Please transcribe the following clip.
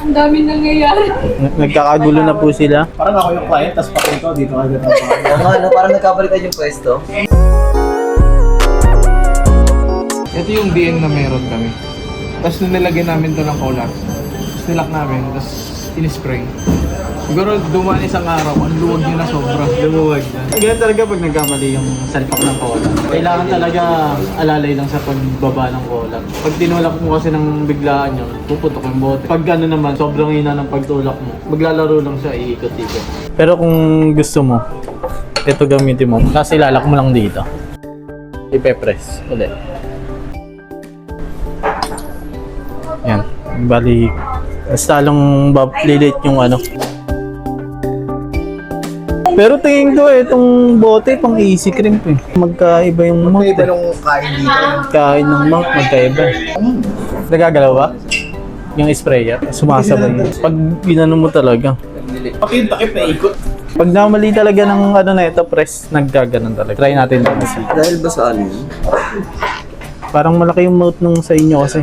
Ang daming nangyayari. Nagkakagulo na po sila. Parang ako yung client, tapos pati ikaw dito agad ang Oo nga, no? Parang nagkabalikan yung pwesto. Ito yung DN na meron kami. Tapos nung nilagyan namin to ng collar, tapos nilak namin, tapos in-spray. Siguro dumaan isang araw, ang luwag niya na sobra. Lumuwag na. Ganyan talaga pag nagkamali yung salpak ng cola. Kailangan talaga alalay lang sa pagbaba ng cola. Pag tinulak mo kasi ng biglaan yun, puputok yung bote. Pag gano'n naman, sobrang hina ng pagtulak mo. Maglalaro lang siya, iikot-ikot. Pero kung gusto mo, ito gamitin mo. Kasi ilalak mo lang dito. Ipe-press ulit. Yan. Bali, basta lang lilit yung ano. Pero tingin ko itong bote pang easy cream eh. Magkaiba yung mount Iba eh. nung kain dito. Kain ng mount, magkaiba. Nagagalaw ba? Yung sprayer, sumasabay. Pag ginano mo talaga. Pakit na ikot. Pag namali talaga ng ano na ito, press, naggaganon talaga. Try natin ito kasi. Dahil ba sa ano yun? Parang malaki yung mouth nung sa inyo kasi.